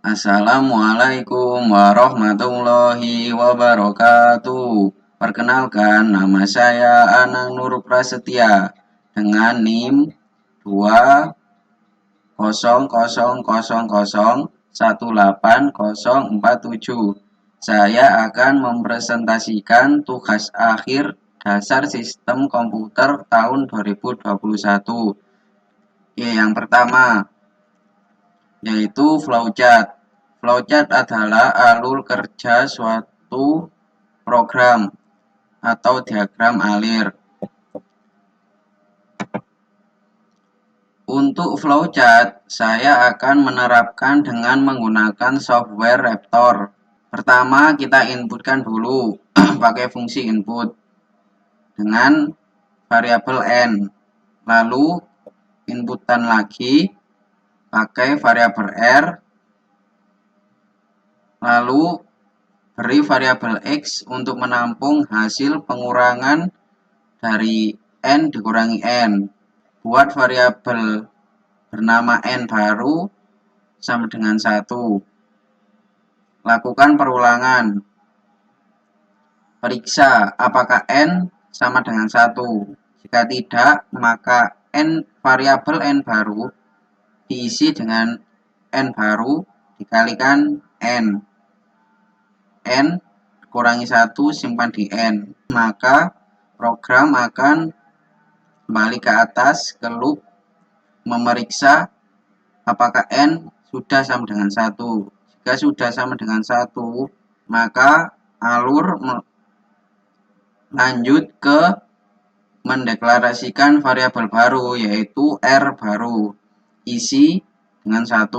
Assalamualaikum warahmatullahi wabarakatuh. Perkenalkan, nama saya Anang Nur Prasetya dengan NIM 200001847. Saya akan mempresentasikan tugas akhir dasar sistem komputer tahun 2021. Yang pertama yaitu flowchart. Flowchart adalah alur kerja suatu program atau diagram alir. Untuk flowchart, saya akan menerapkan dengan menggunakan software Raptor. Pertama, kita inputkan dulu pakai fungsi input dengan variabel n. Lalu inputan lagi pakai variabel r. Lalu beri variabel x untuk menampung hasil pengurangan dari n dikurangi n. Buat variabel bernama n baru sama dengan 1. Lakukan perulangan. Periksa apakah n sama dengan 1. Jika tidak, maka variabel n baru diisi dengan n baru dikalikan n. N kurangi 1 simpan di n, maka program akan kembali ke atas ke loop memeriksa apakah n sudah sama dengan 1. Jika sudah sama dengan 1, maka alur lanjut ke mendeklarasikan variabel baru yaitu r baru, isi dengan 1.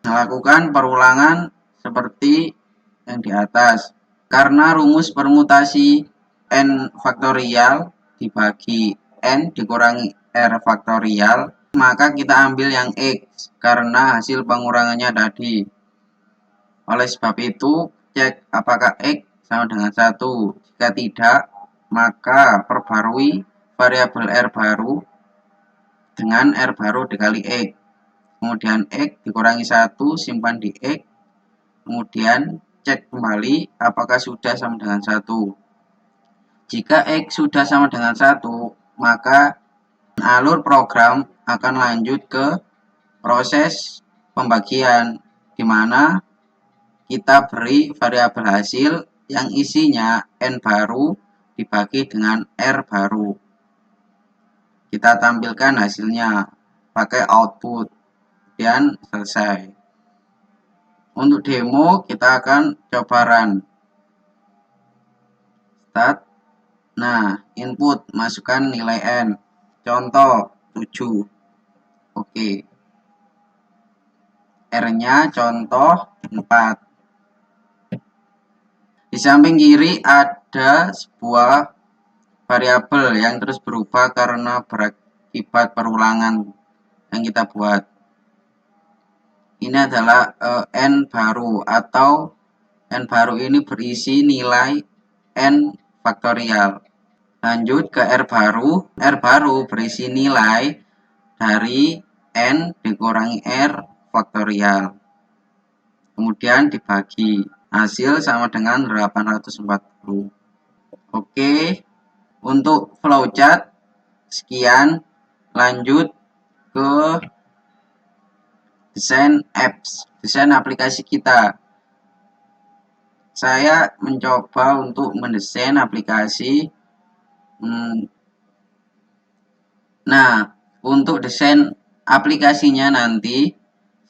Lakukan perulangan seperti yang di atas. Karena rumus permutasi n faktorial dibagi n dikurangi r faktorial, maka kita ambil yang x karena hasil pengurangannya tadi. Oleh sebab itu, cek apakah x sama dengan 1. Jika tidak, maka perbarui variabel r baru dengan r baru dikali x. Kemudian x dikurangi 1 simpan di x. Kemudian cek kembali apakah sudah sama dengan 1. Jika x sudah sama dengan 1, maka alur program akan lanjut ke proses pembagian, di mana kita beri variabel hasil yang isinya n baru dibagi dengan r baru. Kita tampilkan hasilnya pakai output, kemudian selesai. Untuk demo kita akan coba run. Start. Nah, input masukkan nilai n. Contoh 7. Oke. R-nya contoh 4. Di samping kiri ada sebuah variabel yang terus berubah karena berakibat perulangan yang kita buat. Ini adalah n baru, atau n baru ini berisi nilai n faktorial. Lanjut ke r baru. R baru berisi nilai dari n dikurangi r faktorial. Kemudian dibagi. Hasil sama dengan 840. Oke. Untuk flowchart sekian. Lanjut ke desain apps, desain aplikasi kita. Saya mencoba untuk mendesain aplikasi. Nah, untuk desain aplikasinya nanti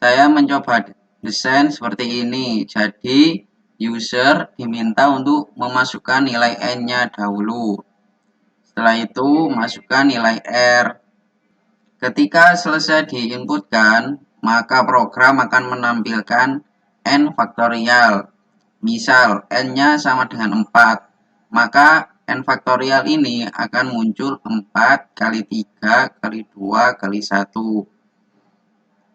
saya mencoba desain seperti ini. Jadi user diminta untuk memasukkan nilai n-nya dahulu. Setelah itu masukkan nilai r. Ketika selesai diinputkan, maka program akan menampilkan n faktorial. Misal n-nya sama dengan 4, maka n faktorial ini akan muncul 4 kali 3 kali 2 kali 1.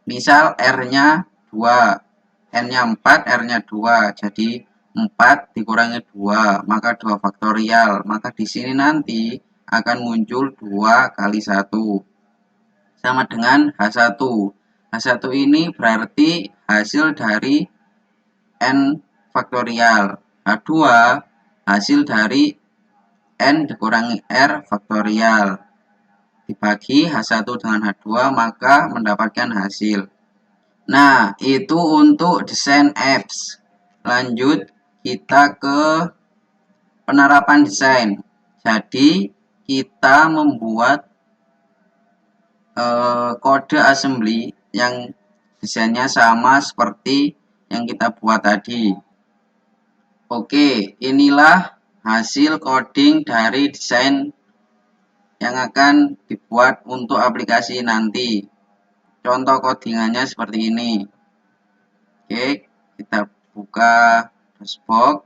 Misal r-nya 2, n-nya 4, r-nya 2, jadi 4 dikurangi 2, maka 2 faktorial. Maka di sini nanti akan muncul 2 kali 1. Sama dengan H1. H1 ini berarti hasil dari N faktorial. H2 hasil dari N dikurangi R faktorial. Dibagi H1 dengan H2 maka mendapatkan hasil. Nah, itu untuk desain apps. Lanjut kita ke penerapan desain. Jadi kita membuat kode assembly yang desainnya sama seperti yang kita buat tadi. Oke, inilah hasil coding dari desain yang akan dibuat untuk aplikasi nanti. Contoh codingannya seperti ini. Oke, kita buka dashboard.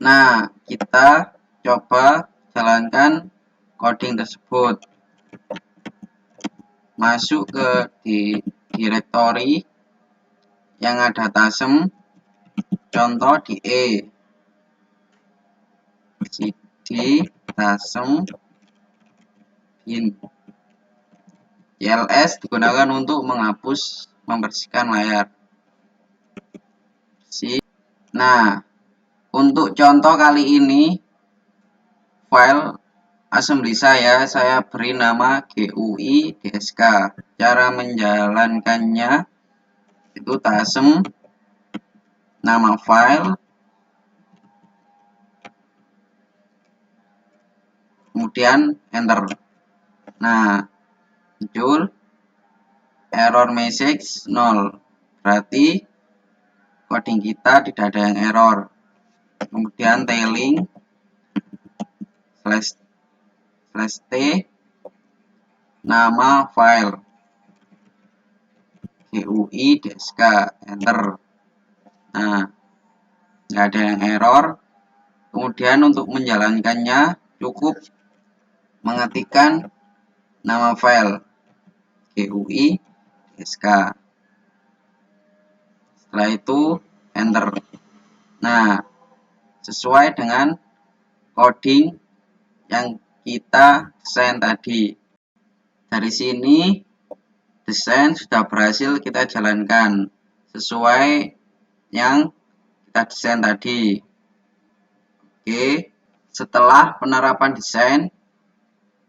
Nah, kita coba jalankan coding tersebut. Masuk ke directory yang ada tasem, contoh di E, cd tasem bin. CLS digunakan untuk menghapus, membersihkan layar. Nah, untuk contoh kali ini file assembly saya beri nama GUI DSK. Cara menjalankannya itu tasem, nama file, kemudian enter. Nah, muncul error message 0. Berarti coding kita tidak ada yang error. Kemudian tailing /t nama file GUI DSK, enter. Nah, nggak ada yang error. Kemudian untuk menjalankannya cukup mengetikkan nama file GUI DSK. Setelah itu enter. Nah, sesuai dengan coding yang kita desain tadi. Dari sini desain sudah berhasil kita jalankan sesuai yang kita desain tadi. Oke, setelah penerapan desain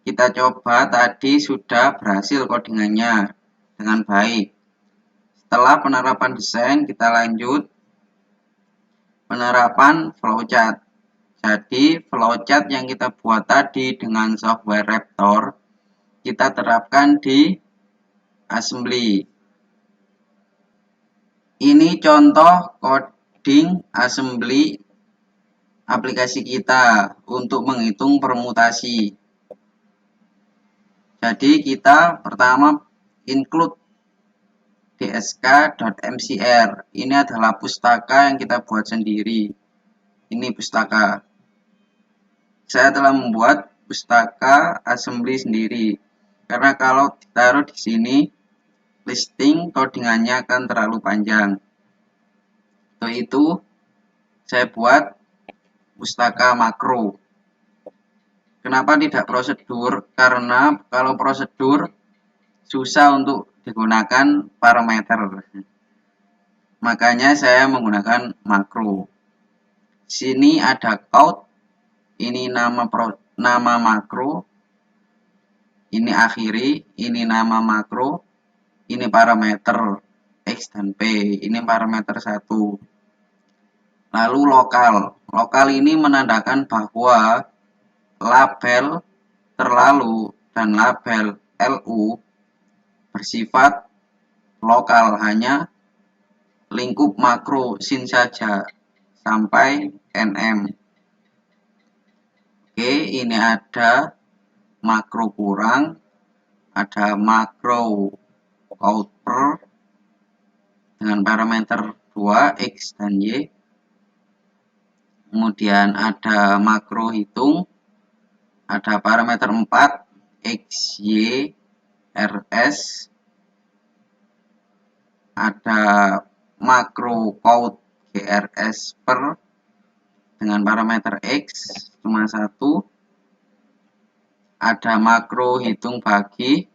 kita coba tadi sudah berhasil codingannya dengan baik. Setelah penerapan desain kita lanjut penerapan flowchart. Jadi flowchart yang kita buat tadi dengan software Raptor kita terapkan di assembly. Ini contoh coding assembly aplikasi kita untuk menghitung permutasi. Jadi kita pertama include dsk.mcr. Ini adalah pustaka yang kita buat sendiri. Ini pustaka. Saya telah membuat pustaka assembly sendiri. Karena kalau ditaruh di sini, listing codingannya akan terlalu panjang. Untuk itu, saya buat pustaka makro. Kenapa tidak prosedur? Karena kalau prosedur susah untuk digunakan parameter. Makanya saya menggunakan makro. Sini ada count, ini nama makro, ini akhiri, ini nama makro, ini parameter X dan P, ini parameter 1. Lalu lokal. Lokal ini menandakan bahwa label terlalu dan label LU bersifat lokal, hanya lingkup makro sin saja sampai NM. Oke, ini ada makro kurang, ada makro count per dengan parameter 2 X dan Y. Kemudian ada makro hitung, ada parameter 4 X, Y, RS. Ada makro count GRS per dengan parameter X cuma 1. Ada makro hitung bagi,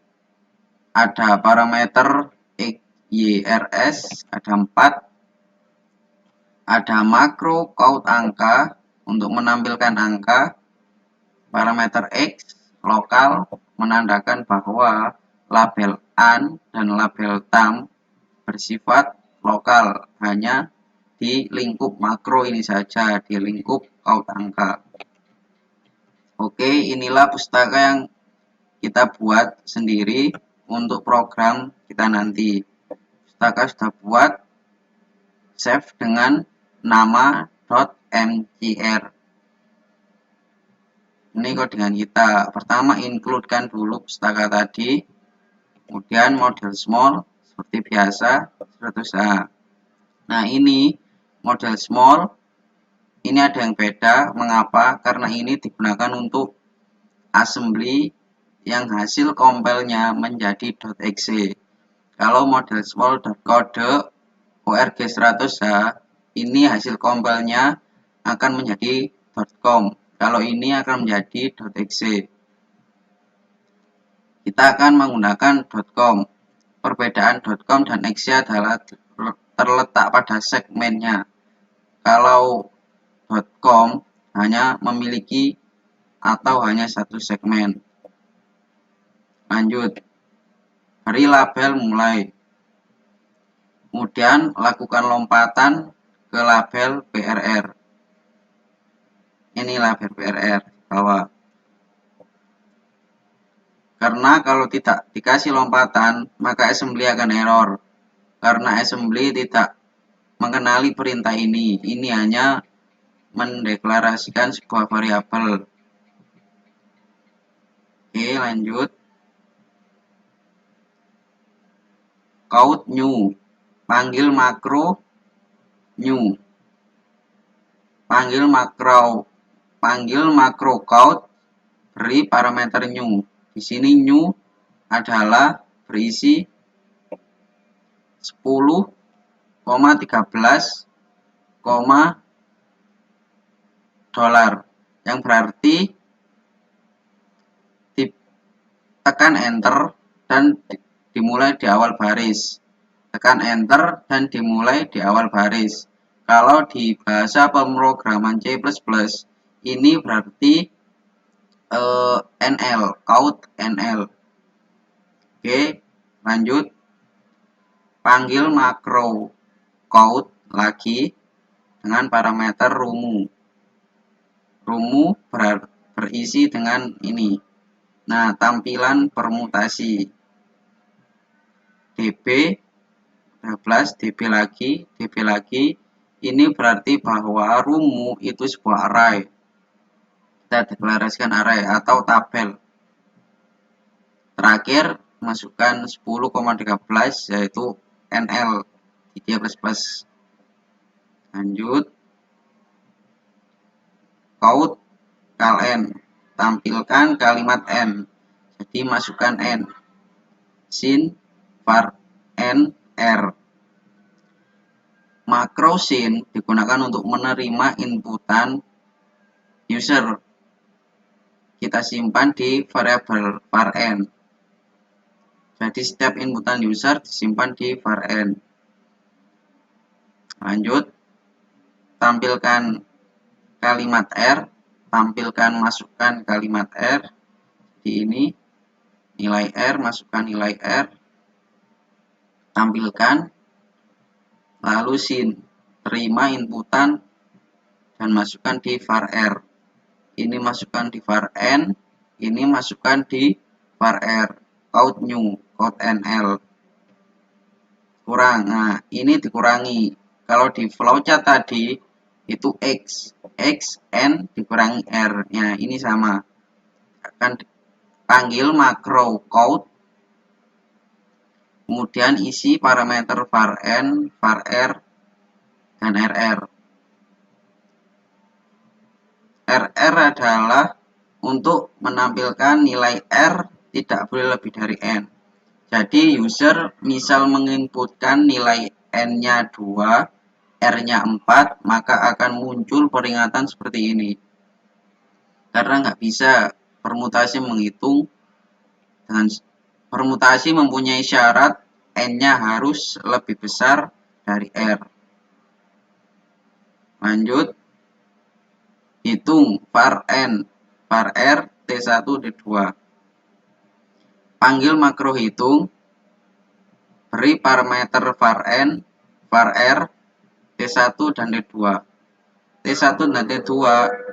ada parameter X, YRS ada 4. Ada makro count angka untuk menampilkan angka. Parameter X lokal menandakan bahwa label AN dan label TAM bersifat lokal, hanya di lingkup makro ini saja, di lingkup count angka. Oke, inilah pustaka yang kita buat sendiri untuk program kita nanti. Pustaka sudah buat, save dengan nama .mcr. Ini codingan kita. Pertama, include-kan dulu pustaka tadi, kemudian model small seperti biasa 100A. Nah, ini model small, ini ada yang beda. Mengapa? Karena ini digunakan untuk assembly yang hasil compile-nya menjadi .exe. Kalau model small.code org 100H, ini hasil compile-nya akan menjadi .com. Kalau ini akan menjadi .exe. Kita akan menggunakan .com. Perbedaan .com dan exe adalah terletak pada segmennya. Kalau .com hanya memiliki atau hanya satu segmen. Lanjut. Beri label mulai. Kemudian lakukan lompatan ke label BRR. Ini label BRR bawah. Karena kalau tidak dikasih lompatan, maka assembly akan error. Karena assembly tidak mengenali perintah ini. Ini hanya mendeklarasikan sebuah variabel. Oke, lanjut. Count new. Panggil makro new. Panggil makro count, beri parameter new. Di sini new adalah berisi 10,13, $, yang berarti tekan enter dan dimulai di awal baris. Tekan enter dan dimulai di awal baris. Kalau di bahasa pemrograman C++, ini berarti NL, count NL. Oke, lanjut. Panggil makro count lagi dengan parameter rumu. Rumu berisi dengan ini. Nah, tampilan permutasi. DB 12, DB lagi. Ini berarti bahwa rumu itu sebuah array. Kita deklarasikan array atau tabel. Terakhir, masukkan 10,13 yaitu NL di C++. Lanjut. Count kal-n. Tampilkan kalimat n. Jadi masukkan n. Sin var n r. Makro sin digunakan untuk menerima inputan user. Kita simpan di variabel var n. Jadi setiap inputan user disimpan di var n. Lanjut. Tampilkan kalimat r. Masukkan kalimat r. Di ini nilai r, masukkan nilai r. Tampilkan. Lalu sin, terima inputan dan masukkan di var r. Ini masukkan di var n, ini masukkan di var r. Count new, count nl. Kurang. Nah, ini dikurangi. Kalau di flowchart tadi itu x n dikurangi r. Ya, ini sama. Akan panggil makro count. Kemudian isi parameter var n, var r, dan rr. RR adalah untuk menampilkan nilai R tidak boleh lebih dari N. Jadi user misal menginputkan nilai N-nya 2, R-nya 4, maka akan muncul peringatan seperti ini. Karena nggak bisa permutasi menghitung dengan permutasi mempunyai syarat N-nya harus lebih besar dari R. Lanjut, hitung var N, var R, T1, T2. Panggil makro hitung, beri parameter var N, var R, T1, dan T2. T1 dan T2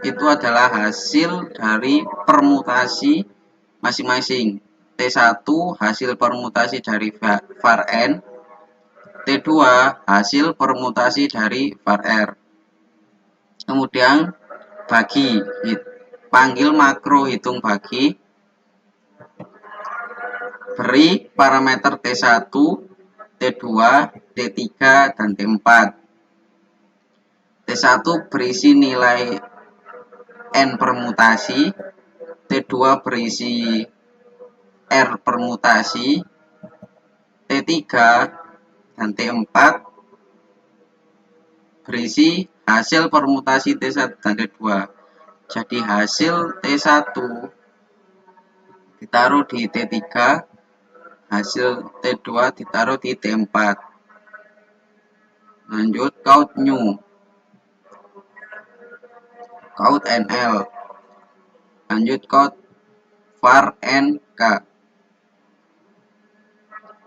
itu adalah hasil dari permutasi masing-masing. T1 hasil permutasi dari var N, T2 hasil permutasi dari var R. Kemudian bagi, panggil makro hitung bagi, beri parameter T1, T2, T3, dan T4. T1 berisi nilai N permutasi, T2 berisi R permutasi, T3 dan T4 berisi hasil permutasi T1 dan T2. Jadi hasil T1 ditaruh di T3, hasil T2 ditaruh di T4. Lanjut, count new, count NL. Lanjut, count var NK.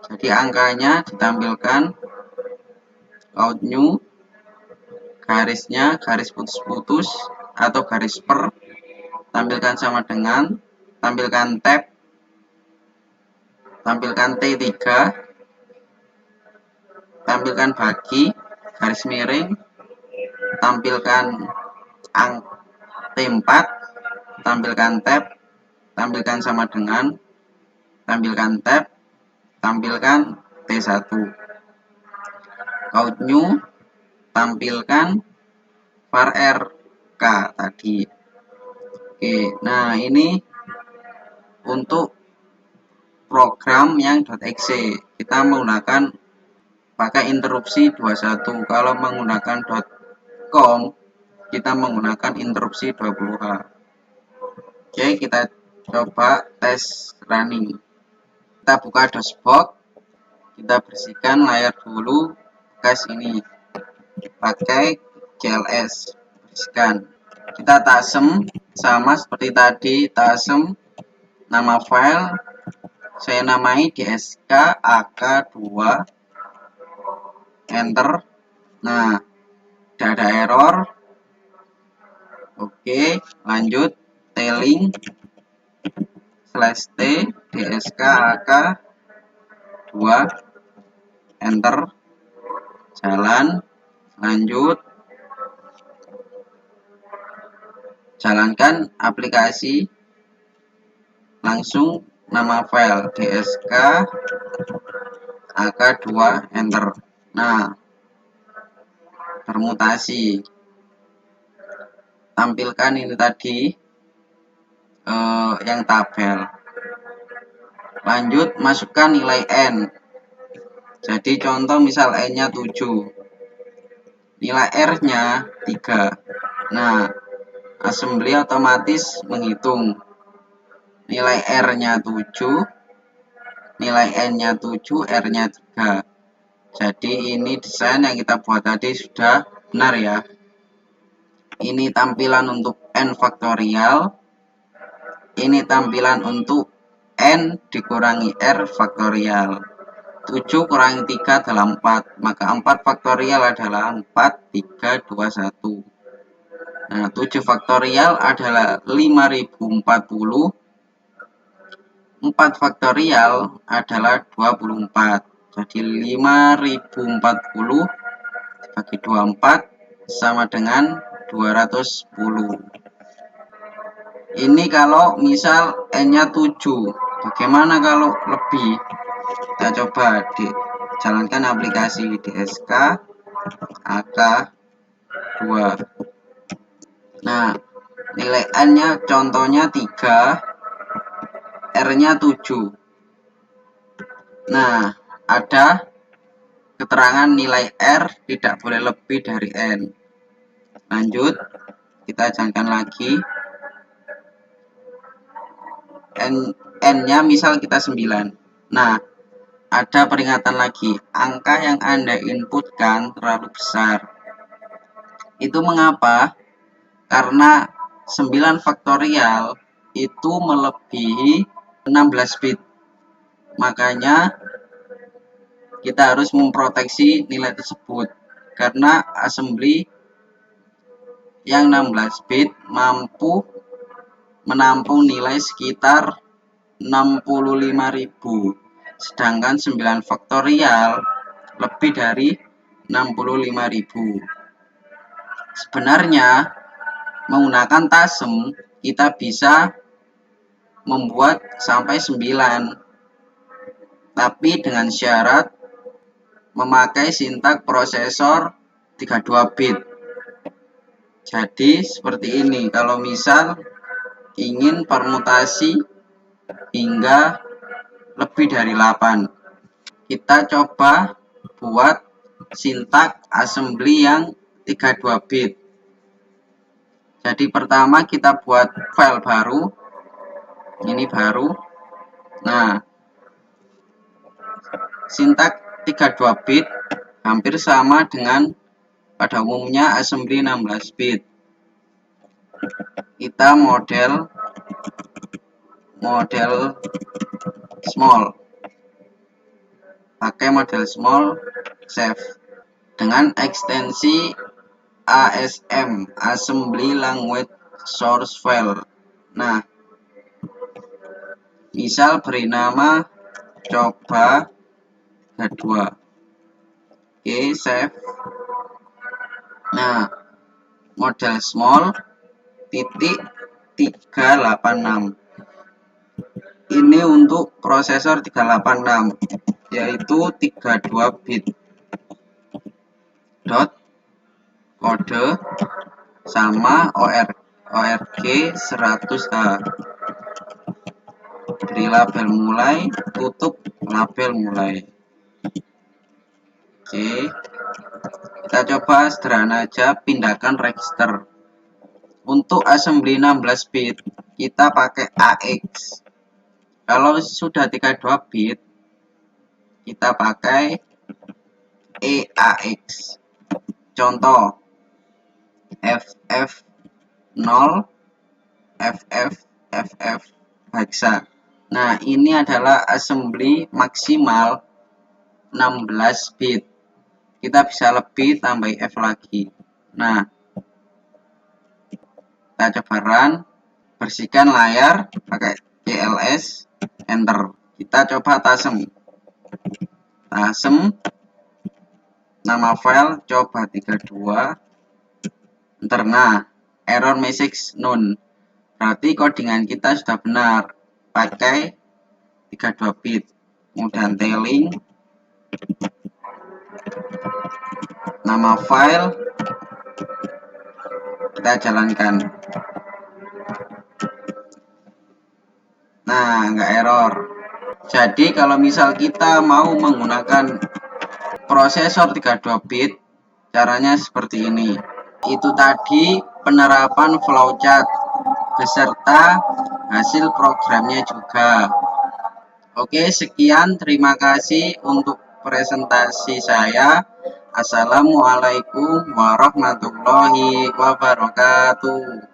Jadi angkanya ditampilkan, count new, garisnya garis putus-putus atau garis per, tampilkan sama dengan, tampilkan tab, tampilkan T3, tampilkan bagi, garis miring, tampilkan T4, tampilkan tab, tampilkan sama dengan, tampilkan tab, tampilkan T1. Count new, tampilkan var RK tadi. Oke, nah ini untuk program yang .exe. Kita menggunakan pakai interupsi 21. Kalau menggunakan .com, kita menggunakan interupsi 20H. Oke, kita coba tes running. Kita buka DOSBox, kita bersihkan layar dulu bekas ini pakai CLS, bersihkan. Kita tasem sama seperti tadi, tasem nama file, saya namai DSK AK2, enter. Nah, tidak ada error. Oke, lanjut, T-link /t DSK AK2, enter. Jalan, lanjut, jalankan aplikasi, langsung nama file DSK AK2, enter. Nah, permutasi, tampilkan ini tadi yang tabel. Lanjut, masukkan nilai N. Jadi contoh misal N-nya 7, nilai R-nya 3. Nah, assembly otomatis menghitung nilai R-nya 7, nilai N-nya 7, R-nya 3. Jadi ini desain yang kita buat tadi sudah benar ya. Ini tampilan untuk N faktorial, ini tampilan untuk N dikurangi R faktorial. 7 kurangi 3 adalah 4, maka 4 faktorial adalah 4, 3, 2, 1. Nah, 7 faktorial adalah 5040, 4 faktorial adalah 24. Jadi 5040 bagi 24 sama dengan 210. Ini kalau misal N-nya 7. Bagaimana kalau lebih? Kita coba jalankan aplikasi DSK AK2. Nah, nilai N-nya contohnya 3, R-nya 7. Nah, ada keterangan nilai R tidak boleh lebih dari N. Lanjut, kita jalankan lagi. N-nya misal kita 9. Nah, ada peringatan lagi, angka yang Anda inputkan terlalu besar. Itu mengapa? Karena 9 faktorial itu melebihi 16 bit. Makanya kita harus memproteksi nilai tersebut. Karena assembly yang 16 bit mampu menampung nilai sekitar 65.000. Sedangkan 9 faktorial lebih dari 65.000. Sebenarnya menggunakan TASM kita bisa membuat sampai 9, tapi dengan syarat memakai sintak prosesor 32 bit. Jadi seperti ini, kalau misal ingin permutasi hingga lebih dari 8, kita coba buat sintak assembly yang 32 bit. Jadi pertama kita buat file baru, ini baru. Nah, sintak 32 bit hampir sama dengan pada umumnya assembly 16 bit. Kita model small, pakai model small save dengan ekstensi ASM, Assembly Language Source File. Nah, misal beri nama coba H2. Oke, save. Nah, model small titik 386. Ini untuk prosesor 386, yaitu 32 bit. Dot kode sama ORG 100H. Beri label mulai, tutup label mulai. Oke, kita coba sederhana aja, pindahkan register. Untuk assembly 16 bit kita pakai AX. Kalau sudah 32 bit kita pakai EAX. Contoh FF0, FF hexa. Nah, ini adalah assembly maksimal 16 bit. Kita bisa lebih, tambah F lagi. Nah, kita coba run, bersihkan layar pakai CLS, enter. Kita coba TASM, nama file coba 32, enter. Nah, error message none, berarti codingan kita sudah benar, pakai 32 bit. Kemudian tailing, nama file, kita jalankan. Nah, nggak error. Jadi kalau misal kita mau menggunakan prosesor 32 bit, caranya seperti ini. Itu tadi penerapan flowchart beserta hasil programnya juga. Oke, sekian, terima kasih untuk presentasi saya. Assalamualaikum warahmatullahi wabarakatuh.